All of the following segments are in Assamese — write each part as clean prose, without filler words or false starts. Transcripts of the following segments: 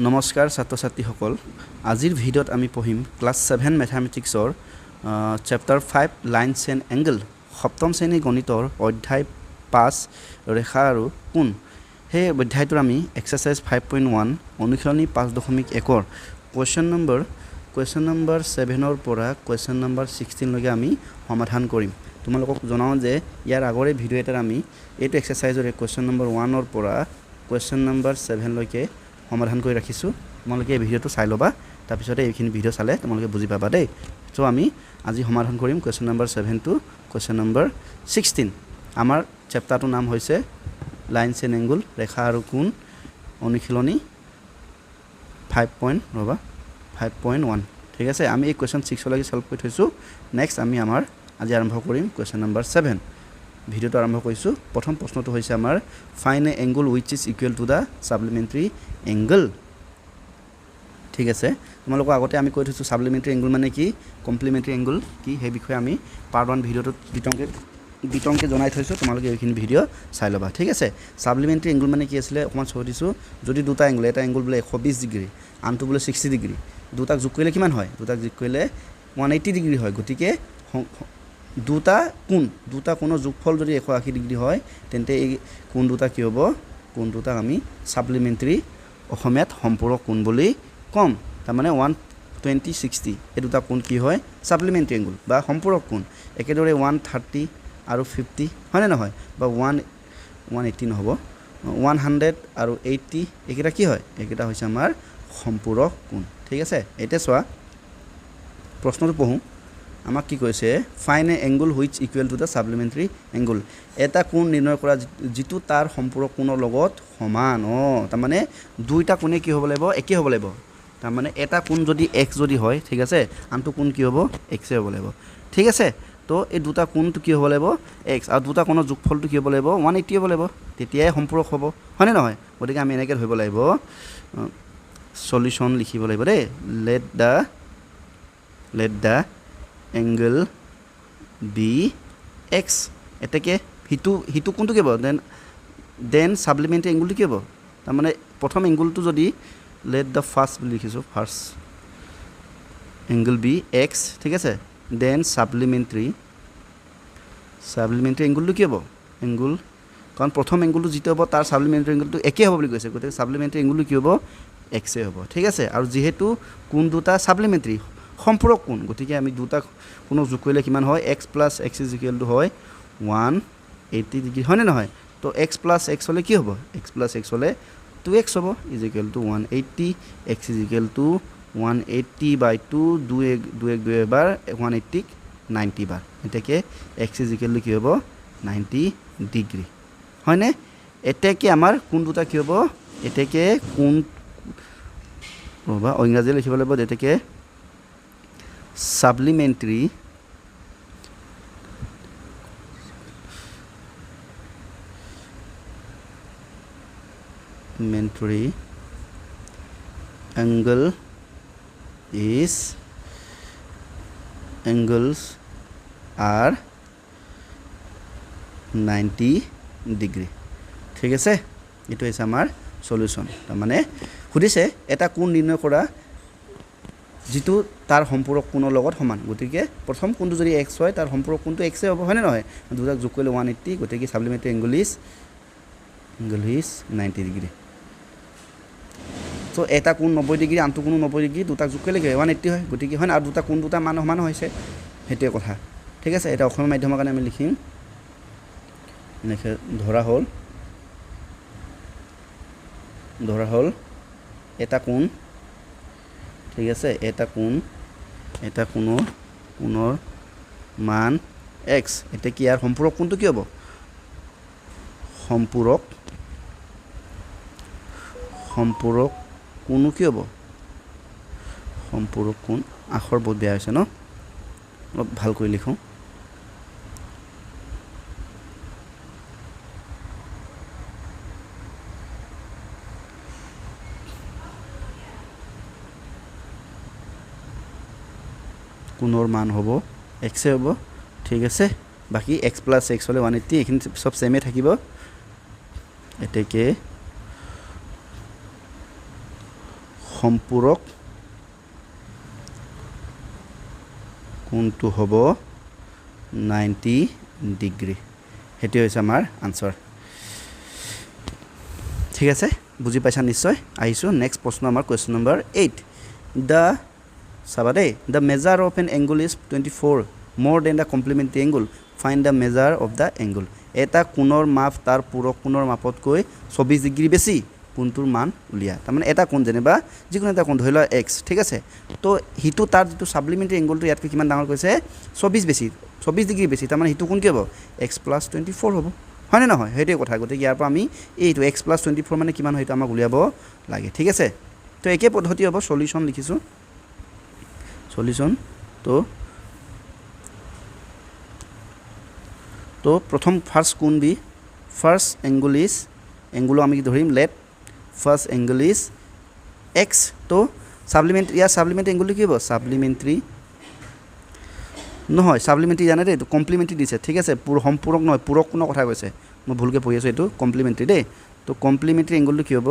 নমস্কাৰ ছাত্ৰ ছাত্ৰীসকল আজিৰ ভিডিঅ'ত আমি পঢ়িম ক্লাছ 7 মেথমেটিক্সৰ চেপ্টাৰ 5 লাইনছ এণ্ড এংগল সপ্তম শ্ৰেণীৰ গণিতৰ অধ্যায় 5 ৰেখা আৰু কোণ সেই অধ্যায়টোৰ আমি এক্সাৰসাইজ 5.1 অনুশীলনী 5.1ৰ কুৱেশ্যন নম্বৰ 7 পৰা কুৱেশ্যন নম্বৰ 16 লৈকে আমি সমাধান কৰিম তোমালোকক জনাও যে ইয়াৰ আগৰে ভিডিঅ' এটাৰ আমি এইটো এক্সাৰসাইজৰ কুৱেশ্যন নম্বৰ 1 পৰা কুৱেশ্যন নম্বৰ 7 লৈকে সমাধান কৰি ৰাখিছোঁ তোমালোকে এই ভিডিঅ'টো চাই ল'বা তাৰপিছতে এইখিনি ভিডিঅ' চালে তোমালোকে বুজি পাবা দেই সো আমি আজি সমাধান কৰিম question number 7 to question number 16 আমাৰ চেপ্টাৰটোৰ নাম হৈছে লাইনছ এণ্ড এংগল ৰেখা আৰু কোণ অনুশীলনী 5.1 ঠিক আছে আমি এই কুৱেশ্যন 6 লৈকে সলভ কৰি থৈছোঁ নেক্সট আমি আমাৰ আজি আৰম্ভ কৰিম কুৱেশ্যন নম্বৰ 7 ভিডিঅ'টো আৰম্ভ কৰিছোঁ প্ৰথম প্ৰশ্নটো হৈছে আমাৰ find a angle which is equal to the supplementary angle ঠিক আছে তোমালোকক আগতে আমি কৈ থৈছোঁ সাপ্লিমেণ্টাৰী এংগল মানে কি কমপ্লিমেণ্টাৰী এংগল কি সেই বিষয়ে আমি পাৰ্ট 1 ভিডিঅ'টোত বিতংকে জনাই থৈছোঁ তোমালোকে এইখিনি ভিডিঅ' চাই ল'বা ঠিক আছে সাপ্লিমেণ্টাৰী এংগল মানে কি আছিলে অকণমান চাই দিছোঁ যদি দুটা এংগল এটা এংগল বোলে 120 ডিগ্ৰী আনটো বোলে 60 ডিগ্ৰী দুটাক যোগ কৰিলে কিমান হয় দুটাক যোগ কৰিলে 180 ডিগ্ৰী হয় গতিকে দুটা কোণৰ যোগফল যদি 180 ডিগ্ৰী হয় তেন্তে এই কোণ দুটা কি হ'ব কোণ দুটাক আমি সাপ্লিমেণ্টাৰী অসমীয়াত সম্পূৰক কোণ বুলি কম তাৰমানে 120/60 এই দুটা কোণ কি হয় সাপ্লিমেণ্টাৰী এংগল বা সম্পূৰক কোণ একেদৰে 130 আৰু 50 হয়নে নহয় বা 180 নহ'ব 100 আৰু 80 এইকেইটা কি হয় এইকেইটা হৈছে আমাৰ সম্পূৰক কোণ ঠিক আছে এতিয়া চোৱা প্ৰশ্নটো পঢ়োঁ আমাক কি কৈছে find a angle which equal to the supplementary angle এটা কোণ নিৰ্ণয় কৰা যিটো তাৰ সম্পূৰক কোণৰ লগত সমান তাৰমানে দুইটা কোণে কি হ'ব লাগিব একে হ'ব লাগিব তাৰমানে এটা কোণ যদি x যদি হয় ঠিক আছে আনটো কোণ কি হ'ব x হ'ব লাগিব ঠিক আছে তো এই দুটা কোণটো কি হ'ব লাগিব x আৰু দুটা কোণৰ যোগফলটো কি হ'ব লাগিব 180 হ'ব লাগিব তেতিয়াই সম্পূৰক হ'ব হয়নে নহয় গতিকে আমি এনেকৈ ধৰিব লাগিব সলিউশ্যন লিখিব লাগিব দেই let the angle be x এতেকে হিটো কোনটো কি হ'ব দেন সাপ্লিমেণ্টাৰী এংগলটো কি হ'ব তাৰমানে প্ৰথম এংগলটো যদি লেট দ্য ফাৰ্ষ্ট বুলি লিখিছোঁ ফাৰ্ষ্ট এংগল বি এক্স ঠিক আছে দেন সাপ্লিমেণ্টাৰী এংগলটো কি হ'ব এংগল কাৰণ প্ৰথম এংগলটো যিটো হ'ব তাৰ সাপ্লিমেণ্টাৰী এংগলটো একেই হ'ব বুলি কৈছে গতিকে সাপ্লিমেণ্টাৰী এংগলটো কি হ'ব এক্সেই হ'ব ঠিক আছে আৰু যিহেতু কোণ দুটা সাপ্লিমেণ্টাৰী সম্পূৰক কোণ গতিকে আমি দুটা কোণক যোগ কৰিলে কিমান হয় x + x = হয় 180 ডিগ্ৰী হয়নে নহয় তো x + x হ'লে কি হ'ব x + x হ'লে 2x হ'ব = 180 x = 180/2 2 এবাৰ 180 90 বাৰ এতেকে x = কি হ'ব 90 ডিগ্ৰী হয়নে এতেকে আমাৰ কোণ দুটা কি হ'ব এতেকে কোণ ৰবা ইংৰাজীত লিখিব লাগিব এতেকে supplementary angles are 90 ডিগ্ৰী ঠিক আছে এইটো হৈছে আমাৰ সলিউশ্যন তাৰমানে সুধিছে এটা কোণ নিৰ্ণয় কৰা যিটো তাৰ সম্পূৰক কোণৰ লগত সমান গতিকে প্ৰথম কোণটো যদি x হয় তাৰ সম্পূৰক কোণটো x হ'ব হয়নে নহয় দুটাক যোগ কৰিলে 180 গতিকে সাপ্লিমেণ্টাৰী এংগল ইজ 90 ডিগ্ৰী তো এটা কোণ 90 ডিগ্ৰী আনটো কোণো 90 ডিগ্ৰী দুটাক যোগ কৰিলে 180 হয় গতিকে হয় আৰু দুটা কোণ দুটা মান সমান হৈছে সেইটোৱে কথা ঠিক আছে এটা অসমীয়া মাধ্যমৰ কাৰণে আমি লিখিম এনেকৈ ধৰা হ'ল এটা কোণ ঠিক আছে এটা কোণৰ মান x এটা কি ইয়াৰ সম্পূৰক কোণটো কি হ'ব সম্পূৰক কোণো কি হ'ব সম্পূৰক কোণ আখৰ বহুত বেয়া হৈছে ন অলপ ভাল কৰি লিখোঁ কোণৰ মান হ'ব x হ'ব ঠিক আছে বাকি x + x হ'লে 180 এইখিনি সব সেমে থাকিব এতেকে সম্পূৰক কোণটো হ'ব 90 ডিগ্ৰী হেতু হৈছে আমাৰ আনসাৰ ঠিক আছে বুজি পাইছা নিশ্চয় আহিছো নেক্সট প্ৰশ্ন আমাৰ question number 8 the sabade the measure of an angle is 24 more than the complementary angle find the measure of the angle এটা কোণৰ মাপ তাৰ পূৰক কোণৰ মাপতকৈ 24 ডিগ্ৰী বেছি কোণটোৰ মান উলিয়া তাৰ মানে এটা কোণ যেনিবা যিকোনো এটা কোণ ধৰি লও x ঠিক আছে তো হিটো তাৰ যেটো সাপ্লিমেন্টাৰী এংগলটো ইয়াতকৈ কিমান ডাঙৰ কৈছে 24 বেছি 24 ডিগ্ৰী বেছি তাৰ মানে হিটো কোণ কি হ'ব x + 24 হ'ব হয় না নহয় হেইটোই কথা গতিকে ইয়াৰ পৰা আমি এইটো x + 24 মানে কিমান হয়তো আমাক উলিয়াব লাগে ঠিক আছে তো একে পদ্ধতি হ'ব সলিউশন লিখিছো সলিউশন তো প্ৰথম ফাৰ্স্ট কোণ be first angle is angle আমি ধৰিম let first angle is x তো সাপ্লিমেন্টাৰি ইয়াৰ সাপ্লিমেন্টাৰি অ্যাঙ্গল কি হ'ব সাপ্লিমেন্টাৰি নহয় সাপ্লিমেন্টাৰি জানে দে কমপ্লিমেন্টাৰি দিছে ঠিক আছে সম্পূৰক নহয় পূৰক কোণৰ কথা কৈছে মই ভুলকে পঢ়ি আছো এটো কমপ্লিমেন্টারি দে তো কমপ্লিমেন্টারি অ্যাঙ্গলটো কি হ'ব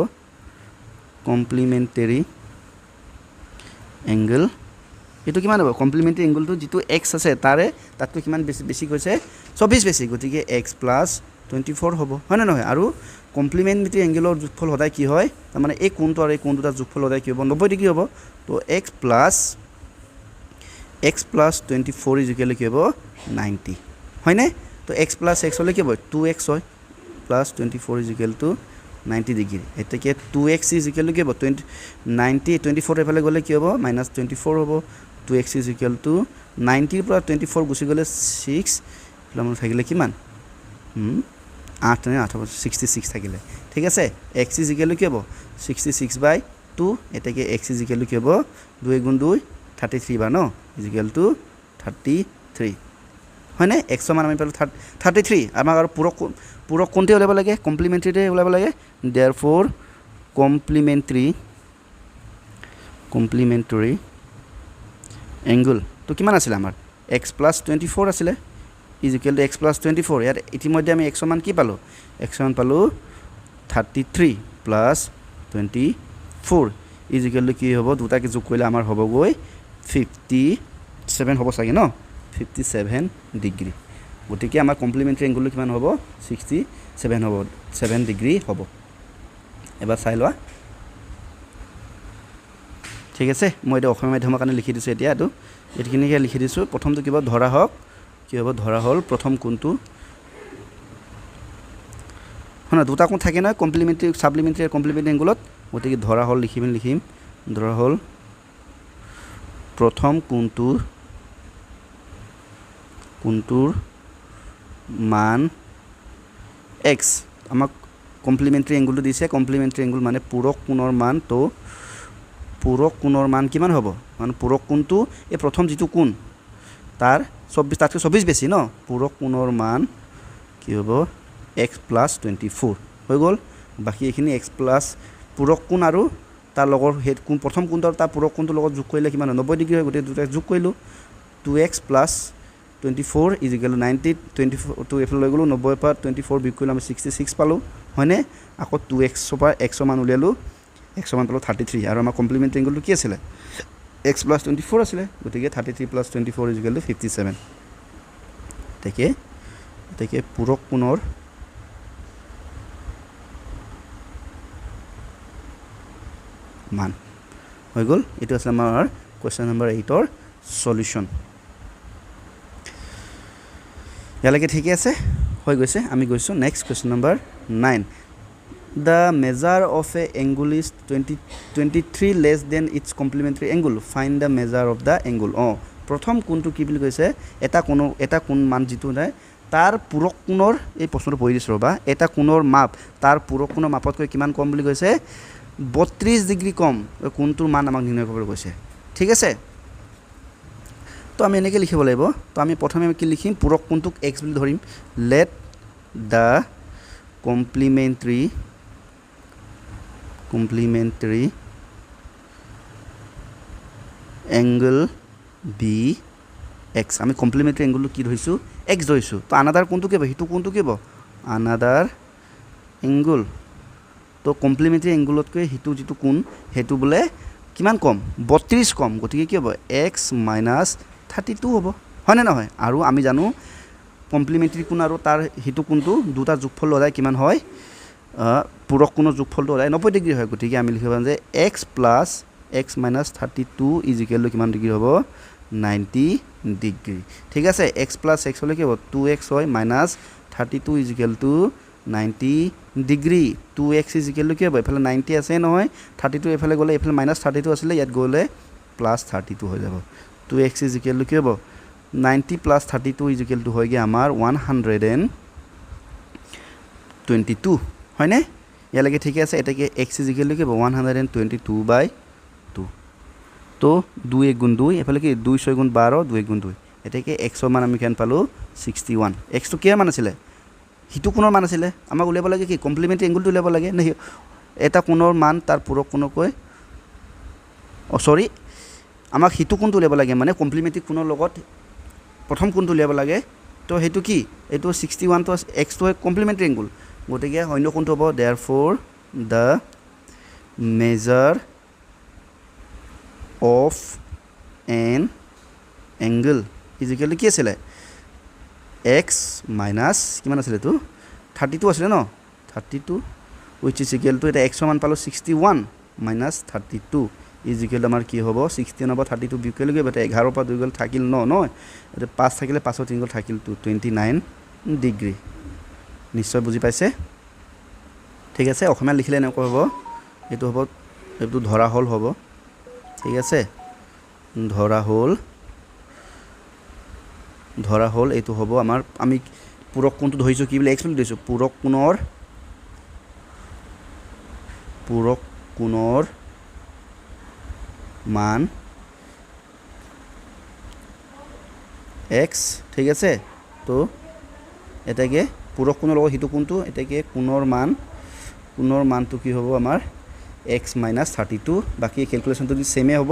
কমপ্লিমেন্টারি অ্যাঙ্গল এটো কিমান হ'ব কমপ্লিমেন্টারি অ্যাঙ্গলটো যেটো x আছে তাৰে তাতকৈ কিমান বেছি কৈছে 24 বেছি গতিকে x + 24 হ'ব হয় না নহয় আৰু কমপ্লিমেন্টাৰি অ্যাঙ্গলৰ যোগফল সদায় কি হয় তাৰ মানে এই কোণটো আৰু এই কোণটোৰ যোগফল সদায় কি হ'ব 90 ডিগ্ৰী হ'ব তো x + 24 ইকুৱেল কি হ'ব 90 হয় নে তো x + x হলে কি হ'ব 2x হয় + 24 ইকুৱেল টু 90 ডিগ্ৰী এটাকে 2x ইকুৱেল কি হ'ব 90 24 এফালে গলে কি হ'ব -24 হ'ব 2x ইকুৱেল টু 90 পৰা 24 গুছি গলে 6 প্লাস থাকিলে কিমান 8 নে 8 66 থাকিলে ঠিক আছে x ইকুৱেল কি হ'ব 66/2 এটাকে x ইকুৱেল কি হ'ব 2 * 2 33 বা ন ইকুৱেল টু 33 হয় নে x মান আমি পালো 33 আমাক আৰু পূৰক কোণতে ওলাব লাগে কমপ্লিমেন্টাৰিতে ওলাব লাগে therefore complementary angle তো কিমান আছিল আমাৰ x + 24 আছিল is equal to x + 24 ইয়াত ইতিমধ্যে আমি x মান কি পালো x মান পালো 33 + 24 is equal to কি হ'ব দুটাকে যোগ কৰিলে আমাৰ হ'ব গৈ 57 হ'ব চাগে ন 57 ডিগ্ৰী গতিকে আমাৰ কমপ্লিমেন্টাৰি অ্যাঙ্গল কিমান হ'ব 67 হ'ব 7 ডিগ্ৰী হ'ব এবাৰ চাই লোৱা ঠিক আছে মই এটা অসমীয়া মাধ্যমৰ কাৰণে লিখি দিছো এতিয়া এটকিনিকে লিখি দিছো প্ৰথমটো কিবা ধৰা হওক কি হ'ব ধৰা হল প্ৰথম কোণটো হনা দুটা কোণ থাকে না কমপ্লিমেন্টাৰি সাপ্লিমেন্টাৰি কমপ্লিমেন্টাৰি অ্যাঙ্গলত গতিকে ধৰা হল লিখিম ধৰা হল প্ৰথম কোণটোৰ মান x আমাক কমপ্লিমেন্টাৰি অ্যাঙ্গলটো দিছে কমপ্লিমেন্টাৰি অ্যাঙ্গল মানে পূৰক কোণৰ মান তো পূৰক কোণৰ মান কিমান হ'ব মানে পূৰক কোণটো এই প্ৰথম যেটো কোণ তাৰ 24 তাতকৈ 24 বেছি ন পূৰক কোণৰ মান কি হ'ব x + 24 হৈ গল বাকি এখিনি x + পূৰক কোণ আৰু তাৰ লগৰ হেড কোণ প্ৰথম কোণৰ তাৰ পূৰক কোণৰ লগত যোগ কৰিলে কিমান 90 ডিগ্ৰী হয় গতে দুটা যোগ কৰিলো 2x + 24 is equal to 90 24 to এফালে লৈ গলো 90 পৰা 24 বিয়োগ কৰিলে আমি 66 পালো হয়নে আকৌ 2x পৰা x মান উলিয়ালো x মান পালো 33 আৰু আমাৰ কমপ্লিমেন্টারি অ্যাঙ্গলটো কি আছিল x + 24 আছিল গতিকে 33 + 24 is equal to 57 তেকে পূৰক কোণৰ মান হৈ গল এটো আছে আমাৰ কোৱেশ্চন নম্বৰ 8 ৰ সলিউশন ইয়ালৈকে ঠিক আছে হৈ গৈছে আমি গৈছো next question number 9 the measure of a angle is 23 less than its complementary angle find the measure of the angle প্ৰথম কোণটো কি বুলি কৈছে এটা কোণ মান যেটো নাই তাৰ পূৰক কোণৰ এই প্ৰশ্নটো পঢ়ি দিছো ৰবা এটা কোণৰ মাপ তাৰ পূৰক কোণৰ মাপতকৈ কিমান কম বুলি কৈছে 32 ডিগ্ৰী কম কোণটোৰ মান আমাক নিৰ্ণয় কৰিবলৈ কৈছে ঠিক আছে তো আমি এনেকৈ লিখিব লাগিব তো আমি প্ৰথমে কি লিখিম পূৰক কোণটোক x বুলি ধৰিম let the complementary angle be x আমি কমপ্লিমেন্টাৰি অ্যাঙ্গলটো কি ধৰিছো x ধৰিছো তো আনাদাৰ কোণটো কি হ'ব হিটো কোণটো কি হ'ব আনাদাৰ অ্যাঙ্গল তো কমপ্লিমেন্টারি অ্যাঙ্গলতকৈ হিটো যেটো কোণ হেতু বলে কিমান কম 32 কম গতিকে কি হ'ব x মাইনাছ 32 হ'ব হয়নে নহয় আৰু আমি জানো কমপ্লিমেণ্টাৰী কোণ আৰু তাৰ হিতু কোণটো দুটা যোগফল লগাই কিমান হয় পূৰক কোণৰ যোগফলটো ওলাই 90 ডিগ্ৰী হয় গতিকে আমি লিখিব পাম যে x plus x minus 32 is equal two কিমান ডিগ্ৰী হ'ব 90 ডিগ্ৰী ঠিক আছে x প্লাছ x হ'লে কি হ'ব 2x হয় minus 32 is equal two 90 degree 2x is equal to কি হ'ব এফালে 90 আছে নহয় 32 এফালে গ'লে এফালে মাইনাছ 32 আছিলে ইয়াত গ'লে প্লাছ 32 হৈ যাব 2x ইজ ইকুৱেল টু কি হ'ব 90 প্লাছ 32 ইজ ইকুৱেল টু হয়গৈ আমাৰ 122 হয়নে ইয়ালৈকে ঠিকে আছে এটাকে x ইজ ইকুৱেল টু কি হ'ব 122/2 তো 2 1 গুণ 2 এফালে কি 2 6 গুণ 12 2 1 গুণ 2 এটাকে x ৰ মান আমি কিমান পালোঁ 61 x টো কিমান মান আছিলে হিতু কোণৰ মান আছিলে আমাক উলিয়াব লাগে কি কমপ্লিমেণ্টাৰী এংগলটো উলিয়াব লাগে নে এটা কোণৰ মান তাৰ পূৰক কোণকৈ সৰি আমাক হিতু কোণটো উলিয়াব লাগে মানে কমপ্লিমেণ্টাৰী কোণৰ লগত প্ৰথম কোণটো উলিয়াব লাগে তো সেইটো কি এইটো 61 তো x টো হয় কমপ্লিমেণ্টাৰী এংগল গতিকে অন্য কোণটো হ'ব therefore the measure of an angle is equal to কি আছিলে x মাইনাছ কিমান আছিলে এইটো 32 আছিলে ন 32 উইচ ইজ ইকুৱেল টু এটা x ৰ মান পালোঁ 61 মাইনাছ 32 ইজ ইকুৱেল টু আমাৰ কি হ'ব 61 হ'ব 32 বিকুৱেল গৈ এটা 11 পৰা 2 গ'ল থাকিল ন এইটো 5 থাকিলে 5 3 গ'ল থাকিল 29 ডিগ্ৰী নিশ্চয় বুজি পাইছে ঠিক আছে অসমীয়া লিখিলে এনেকুৱা হ'ব এইটো হ'ব এইটো ধৰা হল হ'ব ঠিক আছে ধৰা হল এইটো হ'ব আমাৰ আমি পূৰক কোণটো ধৰিছোঁ কি বুলি x বুলি ধৰিছোঁ পূৰক কোণৰ মান x ঠিক আছে তো এটাকে পূৰক কোণৰ লগত হিতু কোণটো এটাকে কোণৰ মানটো কি হ'ব আমাৰ x মাইনাছ 32 বাকী কেলকুলেশ্যনটো সেমে হ'ব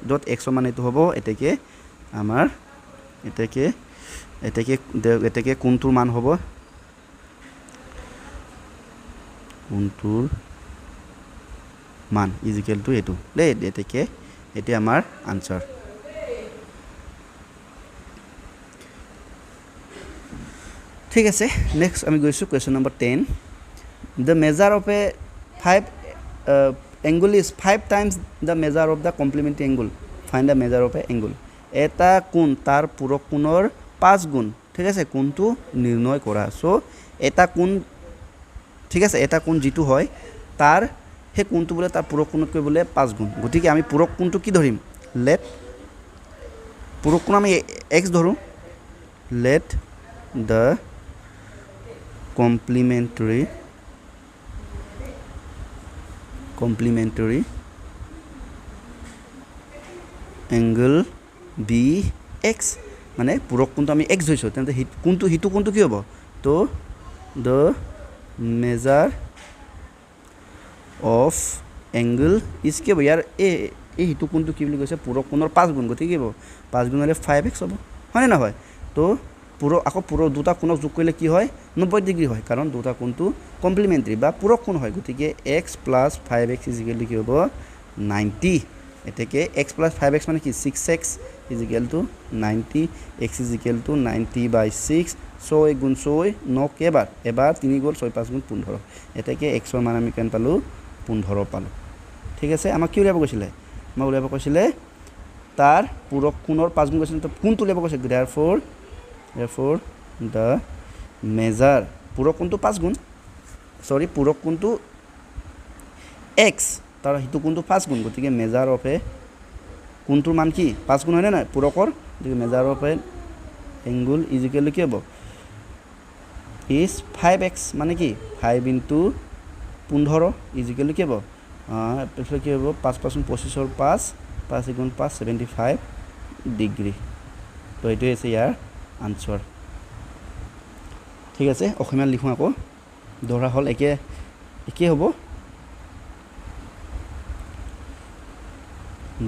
য'ত x ৰ মান এইটো হ'ব এটাকে আমাৰ এটাকে কোণটোৰ মান হ'ব কোণটোৰ মান ইজ ইকুৱেল টু এইটো দেই এটাকে এতিয়া আমাৰ আনসাৰ ঠিক আছে নেক্সট আমি গৈছোঁ question number 10 the measure of a 5 angle is 5 times the measure of the complementary angle find the measure of a angle এটা কোণ তাৰ পূৰক কোণৰ 5 গুণ ঠিক আছে কোণটো নিৰ্ণয় কৰা সো এটা কোণ ঠিক আছে এটা কোণ যেটো হয় তাৰ হে কোণটো বলে তাৰ পূৰক কোণতকৈ বলে 5 গুণ গতিকে আমি পূৰক কোণটো কি ধৰিম লেট পূৰক কোণ আমি x ধৰো late the complementary angle bx মানে পূৰক কোণটো আমি x ধৰিছোঁ তেন্তে কোণটো হিতু কোণটো কি হ'ব তো the measure of angle is কি হ'ব ইয়াৰ এই হিতু কোণটো কি বুলি কৈছে পূৰক কোণৰ 5 গুণ গতিকে কি হ'ব 5 গুণ হ'লে 5x হ'ব হয়নে নহয় তো পূৰক দুটা কোণক যোগ কৰিলে কি হয় 90 ডিগ্ৰী হয় কাৰণ দুটা কোণটো কমপ্লিমেণ্টাৰী বা পূৰক কোণ হয় গতিকে x plus 5x is equal to কি হ'ব 90 এটাকে x প্লাছ 5x মানে কি 6x is equal two 90 x is equal two 90/6 6 গুণ 6 9 কেইবাৰ এবাৰ 3 গ'ল 6 5 গুণ 15 এটাকে x ৰ মান আমি কেন পালোঁ 15 পালোঁ ঠিক আছে আমাক কি উলিয়াব কৈছিলে আমাক উলিয়াব কৈছিলে তাৰ পূৰক কোণৰ 5 গুণ কৈছিলে তো কোণটো উলিয়াব কৈছে therefore the measure পূৰক কোণটো 5 গুণ সৰি পূৰক কোণটো x তাৰ হিতু কোণটো 5 গুণ গতিকে মেজাৰ অফ এ কোণটোৰ মান কি 5 গুণ হয়নে নাই পূৰকৰ গতিকে measure of a angle is equal to কি হ'ব is 5x মানে কি 5 into 15 ইজ ইকুৱেল টু কি হ'ব এইফালে কি হ'ব 5 5 25 ৰ 5 5 গুণ 5 75 ডিগ্ৰী তো এইটোৱে আছে ইয়াৰ আনসাৰ ঠিক আছে অসমীয়া লিখোঁ আকৌ ধৰা হল একে হ'ব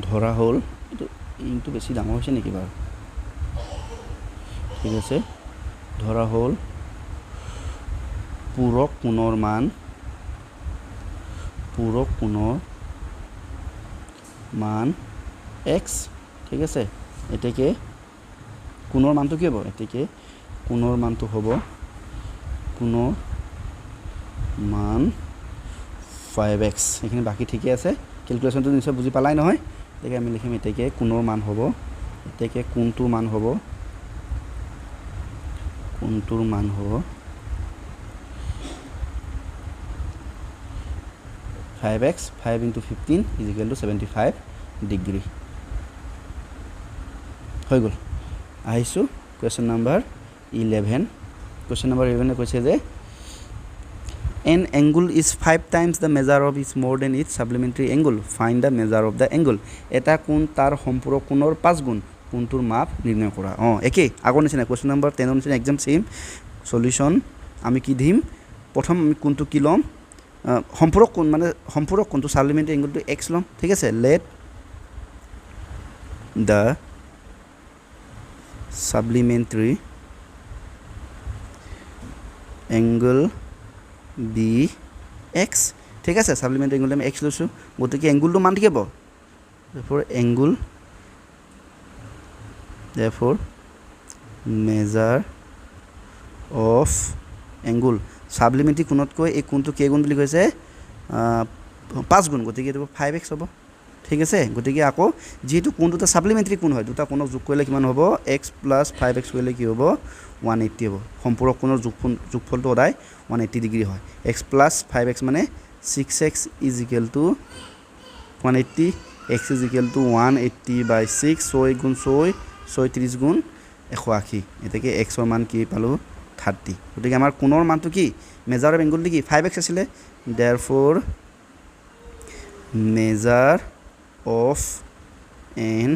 ধৰা হল ইনটো বেছি ডাঙৰ হৈছে নেকি বাৰু ঠিক আছে ধৰা হল পূৰক কোণৰ মান মান এক্স ঠিক আছে এটাকে কোণৰ মানটো কি হ'ব এটাকে কোণৰ মানটো হ'ব কোণৰ মান 5x এখানে বাকি ঠিকই আছে ক্যালকুলেশনটো নিশ্চয় বুজি পালাই নহয় এটাকে আমি লিখিম এটাকে কোণৰ মান হ'ব এটাকে কোণটোৰ মান হ'ব 5x 5 into 15 is equal to 75 degree হৈ গল আহিছো question number 11 question number 11 কৈছে যে an angle is 5 times the measure of its more than its supplementary angle find the measure of the angle এটা কোণ তাৰ সম্পূৰক কোণৰ 5 গুণ কোণটোৰ মাপ নিৰ্ণয় কৰা একে আগৰ নিচিনা question number 10 ৰ নিচিনা একদম সেম সলিউশন আমি কি দিম প্ৰথম আমি কোণটো কি লম সম্পূৰক কোণ মানে সম্পূৰক কোণটো supplementary angle টো x লম ঠিক আছে let the supplementary angle be x ঠিক আছে supplementary angle আমি x লৈছো গতিকে angle টো মান কি হ'ব therefore measure of angle supplementary কোণতকৈ এই কোণটো কে গুণ বুলি কৈছে 5 গুণ গতিকে এটো 5x হ'ব ঠিক আছে গতিকে আকৌ যেহেতু কোণটো সাপ্লিমেন্টারি কোণ হয় দুটা কোণক যোগ কৰিলে কিমান হ'ব x + 5x কৰিলে কি হ'ব 180 হ'ব সম্পূৰক কোণৰ যোগফলটো সদায় 180 ডিগ্ৰী হয় x + 5x মানে 6x = 180 x = 180/6 6 গুণ 6 36 গুণ 180 এটাকে x ৰ মান কি পালো 30 গতিকে আমাৰ কোণৰ মানটো কি মেজাৰ অফ এংগল কি 5x আছিলে therefore measure of an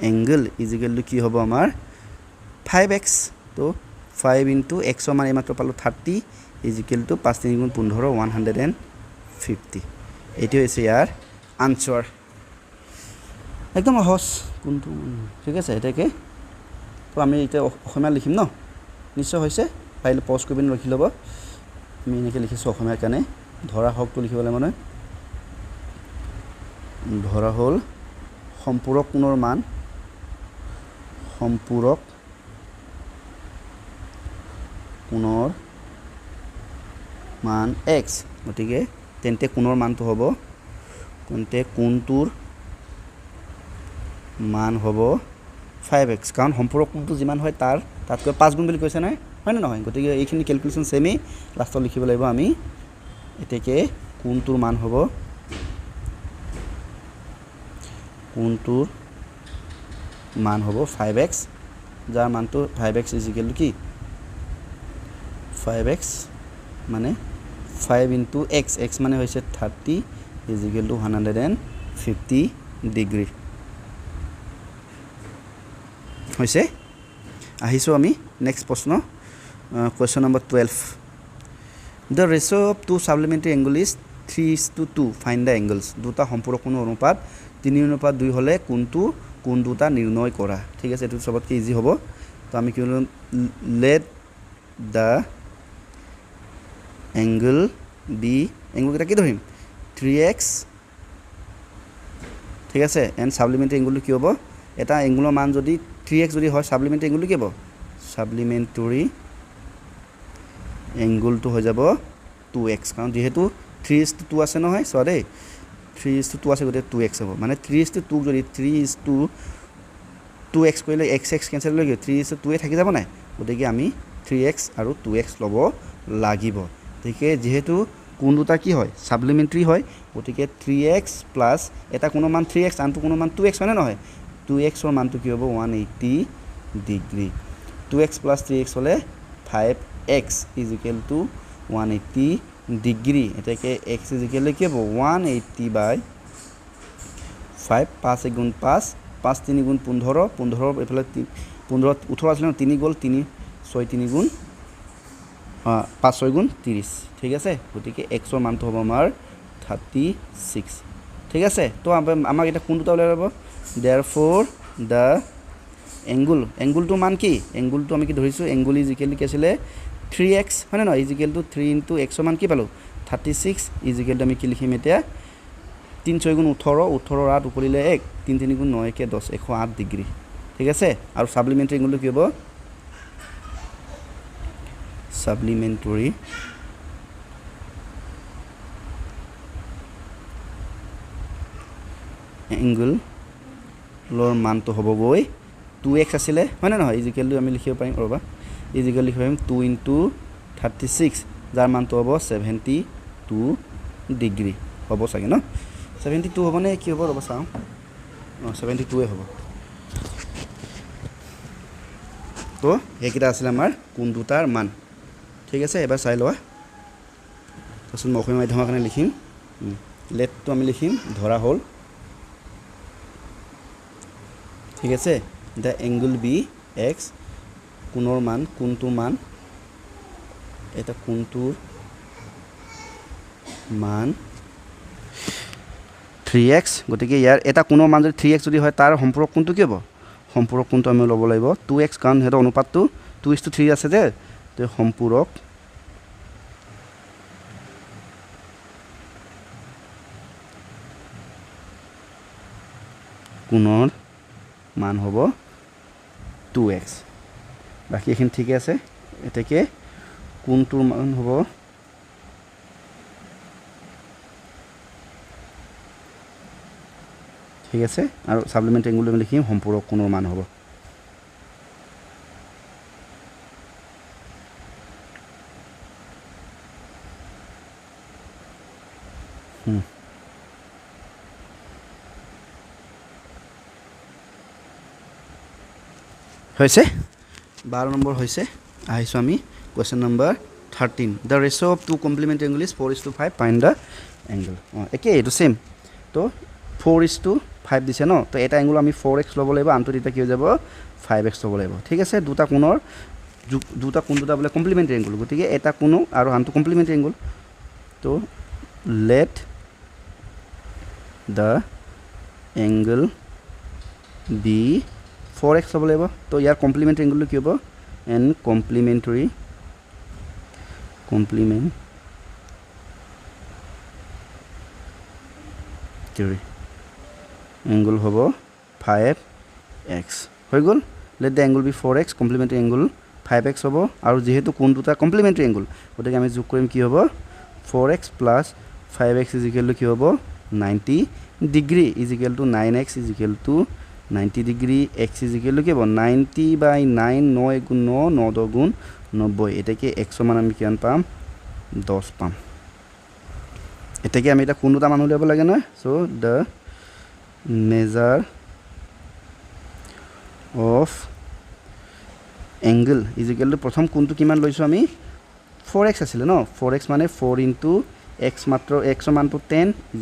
angle is equal to কি হ'ব আমাৰ 5x তো 5 into x ৰ মান এইমাত্ৰ পালো 30 is equal to 5 3 গুণ 15 150 এইটো হৈছে ইয়াৰ আনসাৰ একদম সহজ কোনটো ঠিক আছে এটাকে তো আমি এটা অসমীয়া লিখিম ন নিশ্চয় হৈছে ফাইল পজ কৰি ৰাখি ল'ব আমি এনেকৈ লিখিছো অসমীয়াৰ কাৰণে ধৰা হকটো লিখিবলৈ মানে ধৰা হল সম্পূৰক কোণৰ মান সম্পূৰক কোণৰ মান x গতিকে তেন্তে কোণৰ মানটো হ'ব কোনতে কোণটোৰ মান হ'ব 5x কাৰণ সম্পূৰক কোণটো যিমান হয় তাৰ তাতকৈ 5 গুণ বুলি কৈছে নাই হয় না নহয় গতিকে এইখিনি ক্যালকুলেশন সেমই লাষ্টত লিখিব লাগিব আমি এটাকে কোণটোৰ মান হ'ব কোণটোৰ মান হ'ব 5x যাৰ মানটো 5x = কি 5x মানে 5 into x x মানে হৈছে 30 = 150 ডিগ্ৰী হৈছে আহিছো আমি নেক্সট প্ৰশ্ন question number 12 the ratio of two supplementary angle is 3:2 find the angles দুটা সম্পূৰক কোণৰ অনুপাত 3:2 হলে কোণ দুটা নিৰ্ণয় কৰা ঠিক আছে এটো সবতকে ইজি হ'ব তো আমি কি কৰিম let the angle be angle কেটা কি ধৰিম 3x ঠিক আছে and supplementary angle কি হ'ব এটা angle মান যদি 3x যদি হয় supplementary angle কি হ'ব supplementary angle to হৈ যাব 2x কাৰণ যেহেতু 3:2 আছে নহয় সৰে 3:2 আছে গতে 2x হ'ব মানে 3:2 যদি 3:2x কৰিলে x কেনসেল হৈ গৈ 3:2 এ থাকি যাব নাই গতিকে আমি 3x আৰু 2x লব লাগিব ঠিক যেহেতু কোণ দুটা কি হয় সাপ্লিমেন্টারি হয় গতিকে 3x প্লাস এটা কোণ মান 3x আনটো কোণ মান 2x হয় না নহয় 2x ৰ মানটো কি হ'ব 180 ডিগ্ৰী 2x plus 3x হলে 5x is equal to 180 degree এটাকে x is equal to কি হ'ব 180/5 5 গুণ 5 5 3 গুণ 15 15 এফালে 15 18 আছিল 3 গল 3 6 3 গুণ 5 6 গুণ 30 ঠিক আছে গতিকে x ৰ মানটো হ'ব আমাৰ 36 ঠিক আছে তো আমাক এটা কোন দুটা ওলাই যাব therefore the angle to মান কি angle to আমি কি ধৰিছো angle is equal to কি আছিল 3x হয় না is equal to 3 into x ৰ মান কি পালো 36 is equal to আমি কি লিখিম এতিয়া 3 6 গুণ 18 18 8 উপৰিলে 1 3 3 গুণ 9 1 10 108 ডিগ্ৰী ঠিক আছে আৰু সাপ্লিমেন্টাৰী এংগলটো কি হ'ব সাপ্লিমেন্টাৰী এংগল লৰ মানটো হ'ব গৈ 2x আছিলে হয় না নহয় ইজিক্যালটো আমি লিখিব পাৰিম ৰবা ইজিক্যাল লিখিব পাৰিম 2 * 36 যাৰ মানটো হ'ব 72 ডিগ্ৰী হ'ব চাগে ন 72 হ'ব নে কি হ'ব ৰবা চাওঁ 72 এ হ'ব তো এইকেইটা আছিলে আমাৰ কোণ দুটাৰ মান ঠিক আছে এবাৰ চাই লোৱা তাৰপিছত মই অসমীয়া মাধ্যমৰ কাৰণে লিখিম লেটটো আমি লিখিম ধৰা হ'ল ঠিক আছে the angle b x কোণৰ মান কোণটোৰ মান এটা কোণটোৰ মান 3x গতিকে ইয়াৰ এটা কোণৰ মান যদি 3x যদি হয় তাৰ সম্পূৰক কোণটো কি হ'ব সম্পূৰক কোণটো আমি ল'ব লাগিব 2x কাৰণ হেটো অনুপাতটো 2:3 আছে যে তে সম্পূৰক কোণৰ মান হ'ব 2x বাকি এখিনি ঠিক আছে এটাকে কোণটোৰ মান হ'ব ঠিক আছে আৰু সাপ্লিমেন্টাৰী এংগল আমি লিখিম সম্পূৰক কোণৰ মান হ'ব হৈছে 12 নম্বৰ হৈছে আহিছো আমি question number 13 the ratio of two complementary angle is 4:5 find the angle একে এটো সেম তো 4:5 দিছে ন তো এটা এংগল আমি 4x ল'ব লাগিব আনটো এটা কি হৈ যাব 5x ল'ব লাগিব ঠিক আছে দুটা কোণৰ দুটা কোণ দুটা বলে কমপ্লিমেন্টাৰী এংগল গতিকে এটা কোণ আৰু আনটো কমপ্লিমেন্টাৰী এংগল তো let the angle be 4x হ'ব লাগিব তো ইয়াৰ কমপ্লিমেন্টাৰী এংগলটো কি হ'ব n কমপ্লিমেন্টাৰী এংগল হ'ব 5x হৈ গ'ল let the angle be 4x complementary angle 5x হ'ব আৰু যেহেতু কোণ দুটা কমপ্লিমেন্টাৰী এংগল গতিকে আমি যোগ কৰিম কি হ'ব 4x + 5x = কি হ'ব 90 ডিগ্ৰী = 9x = 90 ডিগ্ৰী x = কি হ'ব 90/9 9 * 9 9 10 গুণ 90 এটাকে x মান আমি কিমান পাম 10 পাম এটাকে আমি এটা কোণ দুটা মান উলিয়াব লাগে না so the measure of angle = প্ৰথম কোণটো কিমান লৈছো আমি 4x আছিল ন 4x মানে 4 * x মাত্ৰ x মানটো 10 =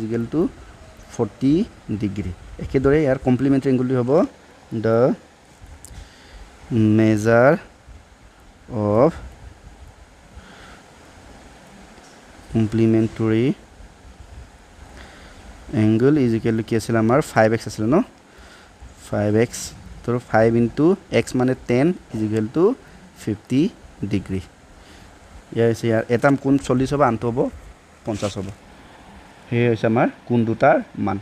40 ডিগ্ৰী একেদৰে ইয়াৰ কমপ্লিমেন্টাৰী এংগলটো হ'ব the measure of complementary angle = কি আছিল আমাৰ 5x আছিল ন 5x তো 5 * x মানে 10 = 50 ডিগ্ৰী ইয়াৰ এটা কোণ 40 হ'ব আনটো হ'ব 50 হ'ব হে হৈছে আমাৰ কোণ দুটাৰ মান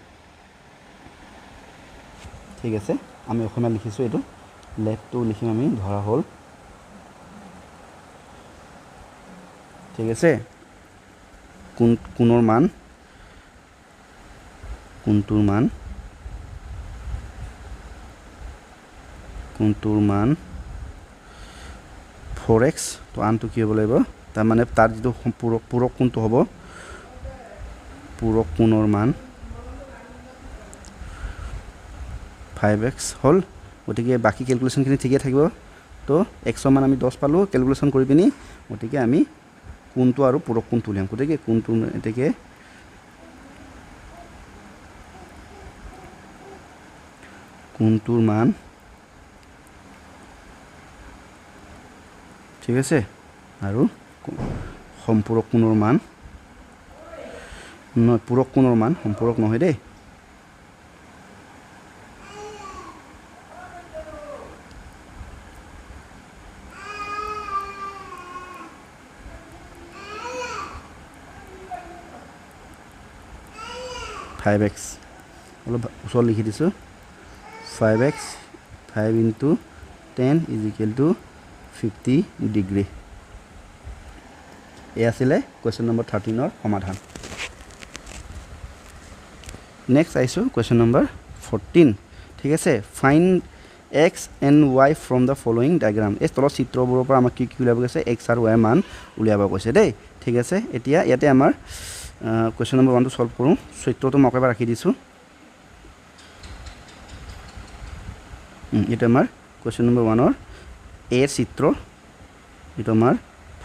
ঠিক আছে আমি অসমীয়া লিখিছো এটো লেটটো লিখিম আমি ধৰা হ'ল ঠিক আছে কোণৰ মান কোণটোৰ মান 4x তো আনটো কি হ'ব লাগিব তাৰ মানে তাৰ যিটো পূৰক কোণটো হ'ব পূৰক কোণৰ মান 5x হল গতিকে বাকি ক্যালকুলেশনখিনি ঠিকই থাকিব তো x মান আমি 10 পালো ক্যালকুলেশন কৰি পিনি গতিকে আমি কোণটো আৰু পূৰক কোণটো লিয়াম গতিকে কোণটো এটাকে কোণটোৰ মান ঠিক আছে আৰু সম্পূৰক কোণৰ মান পূৰক কোণৰ মান সম্পূৰক নহয় দেই 5x অলপ ওচৰত লিখি দিছোঁ 5x 5 into 10 is equal to 50 degree এই আছিলে কুৱেশ্যন নম্বৰ 13ৰ সমাধান নেক্সট আহিছোঁ কুৱেশ্যন নম্বৰ 14 ঠিক আছে fine x and y from the following diagram এই তলৰ চিত্ৰবোৰৰ পৰা আমাক কি কি উলিয়াব কৈছে x আৰু y মান উলিয়াব কৈছে দেই ঠিক আছে এতিয়া ইয়াতে আমাৰ কুৱেশ্যন নম্বৰ 1 টো সলভ কৰোঁ চিত্ৰটো মই এবাৰ ৰাখি দিছোঁ এটা আমাৰ কুৱেশ্যন নম্বৰ 1 ৰ a চিত্ৰ এটা আমাৰ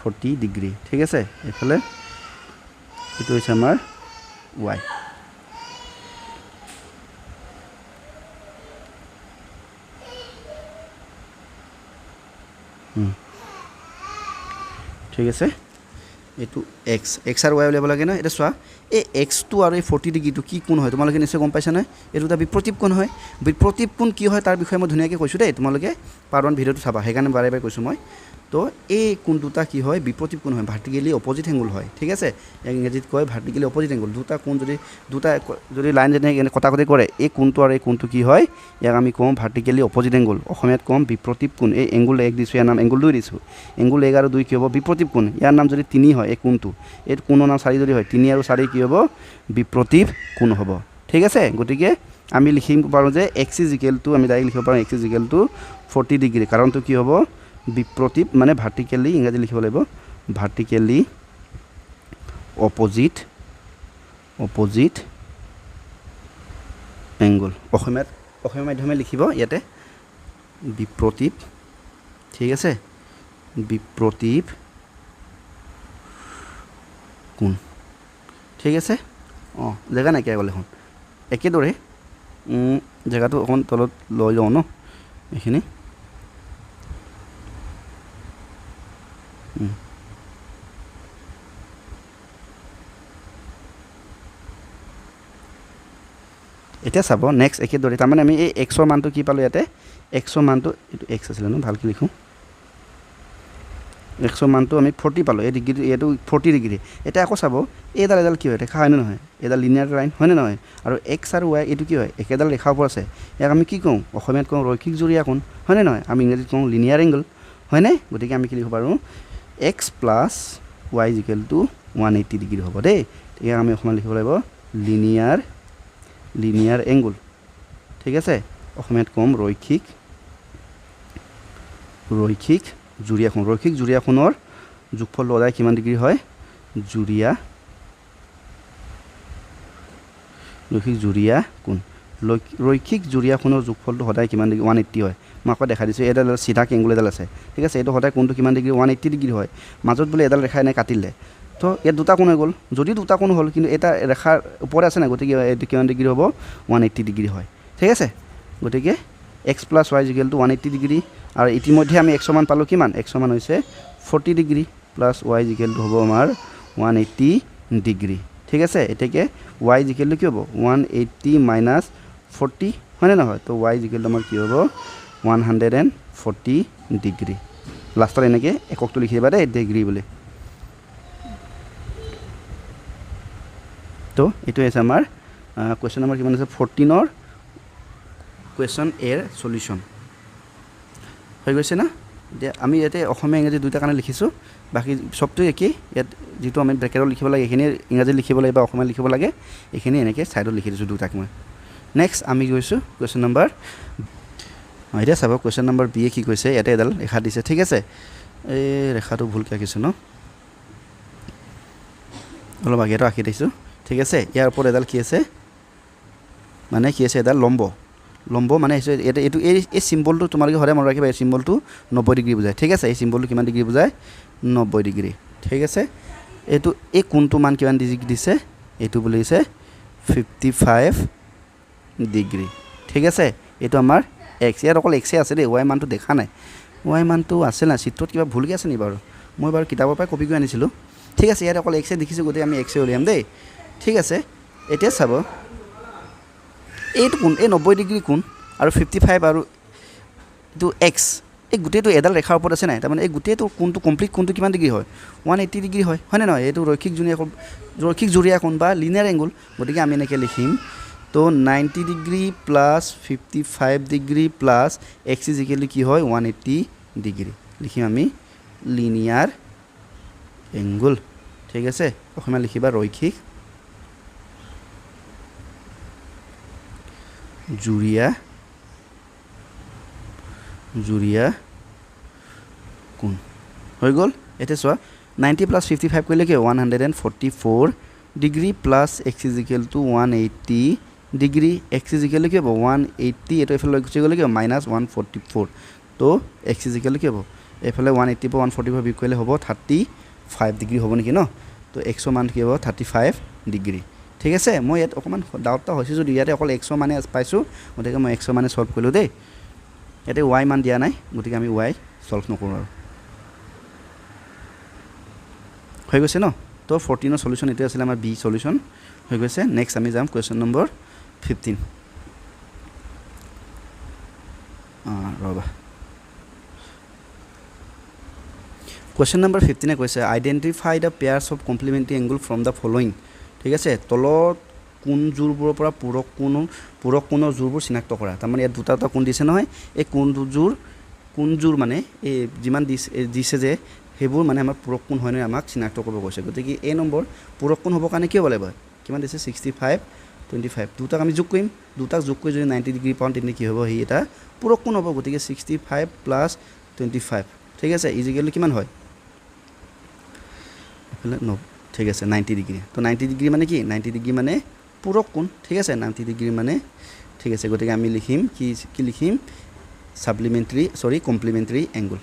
40 ডিগ্ৰী ঠিক আছে এফালে এটো হৈছে আমাৰ y ঠিক আছে এটো x আৰু y উলিয়াব লাগে না এটা চোৱা এই x টো আৰু এই 40 ডিগ্ৰীটো কি কোণ হয় তোমালোকে নিশ্চয় গম পাইছা না এটো এটা বিপৰীত কোণ হয় বিপৰীত কোণ কি হয় তাৰ বিষয়ে মই ধুনীয়াকৈ কৈছো দেই তোমালোকে পাৰ্ট 1 ভিডিওটো চাবা হেকাৰণে বাৰে বাৰে কৈছো মই তো এই কোণ দুটা কি হয় বিপৰীত কোণ হয় ভাৰ্টিকেলি অপোজিট এংগল হয় ঠিক আছে ইংৰাজীত কয় ভাৰ্টিকেলি অপোজিট এংগল দুটা কোণ যদি লাইন যেনে কটাকটি কৰে এই কোণটো আৰু এই কোণটো কি হয় ইয়াক আমি কম ভাৰ্টিকেলি অপোজিট এংগল অসমীয়াত কম বিপৰীত কোণ এই এংগল 1 দিছো ইয়াৰ নাম এংগল 2 দিছো এংগল 1 আৰু 2 কি হ'ব বিপৰীত কোণ ইয়াৰ নাম যদি 3 হয় এই কোণটো এই কোণৰ নাম 4 যদি হয় 3 আৰু 4 কি হ'ব বিপৰীত কোণ হ'ব ঠিক আছে গতিকে আমি লিখিম পাৰো যে x আমি ডাইৰেক্ট লিখিব পাৰো x 40 ডিগ্ৰী কাৰণটো কি হ'ব বিপৰীত মানে ভাৰ্টিকেলি ইংৰাজী লিখিব লাগিব ভাৰ্টিকেলি অপোজিট এংগল অসমীয়া মাধ্যমে লিখিব ইয়াতে বিপৰীত ঠিক আছে বিপৰীত কোণ ঠিক আছে জেগা নাইকিয়া গ'লে এখন একেদৰে জেগাটো অকণ তলত লৈ যাওঁ ন এইখিনি এতিয়া চাব নেক্সট একেদৰে তাৰমানে আমি এই x ৰ মানটো কি পালো ইয়াতে x ৰ মানটো এটো x আছিল ন ভালকৈ লিখো x ৰ মানটো আমি 40 পালো এই ডিগ্ৰী এটো 40 ডিগ্ৰী এটা আকৌ চাব এডাল কি হয় দেখা হয় নহয় এডাল লিনিয়াৰ লাইন হয় নে নহয় আৰু x আৰু y এটো কি হয় একেডাল ৰেখা ওপৰত আছে ইয়াক আমি কি কওঁ অসমীয়াত কওঁ ৰৈখিক জুৰীয়া কোণ হয় নে নহয় আমি ইংৰাজীত কওঁ লিনিয়াৰ এংগল হয় নে গতিকে আমি কি লিখিব পাৰো x plus y is equal to 180 degree হ'ব দেই এতিয়া আমি অসমীয়াত লিখিব লাগিব লিনিয়াৰ এংগল ঠিক আছে অসমীয়াত কম ৰৈখিক জুৰীয়া কোণৰ যোগফল সদায় কিমান ডিগ্ৰী হয় ৰৈখিক জুৰীয়া কোণ ৰৈখিক জুৰীয়া কোণৰ যোগফলটো সদায় কিমান ডিগ্ৰী 180 হয় মই আকৌ দেখা দিছোঁ এডাল চিধা এংগল এডাল আছে ঠিক আছে এইটো সদায় কোণটো কিমান ডিগ্ৰী 180 ডিগ্ৰী হয় মাজত বোলে এডাল ৰেখা এনে কাটিলে তো ইয়াত দুটা কোণ হৈ গ'ল যদি দুটা কোণ হ'ল কিন্তু এটা ৰেখাৰ ওপৰত আছে না গতিকে এইটো কিমান ডিগ্ৰী হ'ব 180 ডিগ্ৰী হয় ঠিক আছে গতিকে x plus y is equal to 180 degree আৰু ইতিমধ্যে আমি x মান পালো কিমান x মান হৈছে 40 degree plus y is equal to হ'ব আমাৰ 180 ডিগ্ৰী ঠিক আছে এটাকে y is equal to কি হ'ব 180 minus 40 হয় না নহয় তো y is equal to আমাৰ কি হ'ব 140 ডিগ্ৰী লাষ্টত এনেকে এককটো লিখি দিবা দেই ডিগ্ৰী বুলি তো এটো আছে আমাৰ কোৱেশ্চন নম্বৰ কিমান আছে 14 ৰ কোৱেশ্চন এৰ সলিউশন হৈ গৈছে না আমি ইয়াতে অসমীয়া ইংৰাজী দুটা কাৰণে লিখিছো বাকি সবটো একে ইয়াত যেটো আমি ব্ৰেকেটত লিখিব লাগে এখিনি ইংৰাজী লিখিব লাগে বা অসমীয়া লিখিব লাগে এখিনি এনেকে সাইডত লিখি দিছো দুটাক মই নেক্সট আমি গৈছো কোৱেশ্চন নম্বৰ এতিয়া চাব কোৱেশ্চন নম্বৰ বি কি কৈছে ইয়াতে এডাল ৰেখা দিছে ঠিক আছে এই ৰেখাটো ভুলকৈ আঁকিছো ন অলপ আগেটো আঁকি দিছো ঠিক আছে ইয়াৰ ওপৰত এডাল কি আছে মানে কি আছে এডাল লম্ব মানে এইটো এই সিম্বলটো তোমালোকে হৰে মন ৰাখিবা এই সিম্বলটো 90 ডিগ্ৰী বুজায় ঠিক আছে এই সিম্বলটো কিমান ডিগ্ৰী বুজায় 90 ডিগ্ৰী ঠিক আছে এইটো এই কোণটো মান কিমান ডিগ্ৰী দিছে এইটো বুলিছে 55 ডিগ্ৰী ঠিক আছে এইটো আমাৰ x ইয়াৰ অকল x আছে দেই y মানটো দেখা নাই y মানটো আছে না চিত্ৰত কিবা ভুলকৈ আছে নি বাৰু মই বাৰু কিতাপৰ পৰা কপি কৰি আনিছিলো ঠিক আছে ইয়াৰ অকল x দেখিছো গতে আমি x উলিয়াম দেই ঠিক আছে এতিয়া চাব এইটো কোণ এই 90 ডিগ্ৰী কোণ আৰু 55 আৰু এইটো x এই গুটেটো এডাল ৰেখাৰ ওপৰত আছে নাই তাৰমানে এই গুটেটো কোণটো কমপ্লিট কোণটো কিমান ডিগ্ৰী হয় 180 ডিগ্ৰী হয় হয়নে নহয় এইটো ৰৈখিক জুনীয়া ৰৈখিক জুৰীয়া কোণ বা লিনিয়াৰ এংগুল গতিকে আমি এনেকৈ লিখিম তো 90 degree plus 55 degree plus x is equal to কি হয় 180 ডিগ্ৰী লিখিম আমি লিনিয়াৰ এংগুল ঠিক আছে অসমীয়া লিখিবা ৰৈখিক জুৰীয়া কোণ হৈ গ'ল এতিয়া চোৱা 90 প্লাছ 55 কৰিলে কি 144 degree plus x is equal two 180 degree x is equal to কি হ'ব 180 এইটো এইফালে গুচি গ'লে কি হ'ব মাইনাছ 144 তো এক্স ইজ ইকুৱেল টু কি হ'ব এইফালে 180 পৰা 144 বিয়োগ কৰিলে হ'ব 35 ডিগ্ৰী হ'ব নেকি ন তো এক্সৰ মান কি হ'ব 35 ডিগ্ৰী ঠিক আছে মই ইয়াত অকণমান ডাউট এটা হৈছে যদি ইয়াতে অকল এক্সৰ মানে পাইছোঁ গতিকে মই এক্সৰ মানে ছল্ভ কৰিলোঁ দেই ইয়াতে ৱাই মান দিয়া নাই গতিকে আমি ৱাই ছল্ভ নকৰোঁ আৰু হৈ গৈছে ন তো 14ৰ সলিউশন এটো আছিল আমাৰ বি সলিউশন হৈ গৈছে নেক্সট আমি যাম কোৱেশ্চন নম্বৰ 15 ৰবা কোৱেশ্চন নম্বৰ 15 এ কৈছে identify the pairs of complementary angle from the following ঠিক আছে তলত কোন জোৰবোৰৰ পৰা পূৰক কোণৰ জোৰবোৰ চিনাক্ত কৰা তাৰ মানে ইয়াত দুটা কোণ দিছে নহয় এই কোন জোৰ মানে এই যিমান দিছে যে হেবোৰ মানে আমাৰ পূৰক কোণ হয় নে আমাক চিনাক্ত কৰিব কৈছে গতিকে এই নম্বৰ পূৰক কোণ হ'ব কাৰণে কি হ'ব লাগিব কিমান দিছে 65 25 দুটাক আমি যোগ কৰিম দুটাক যোগ কৰি যদি 90 ডিগ্ৰী পাওঁ তেনে কি হ'ব হি এটা পূৰক কোণ হ'ব গতিকে 65 প্লাছ 25 ঠিক আছে ইজিকেলি কিমান হয় এফালে ন ঠিক আছে 90 ডিগ্ৰী তো 90 ডিগ্ৰী মানে কি 90 ডিগ্ৰী মানে পূৰক কোণ ঠিক আছে 90 ডিগ্ৰী মানে ঠিক আছে গতিকে আমি লিখিম কি লিখিম কমপ্লিমেন্টাৰী এংগল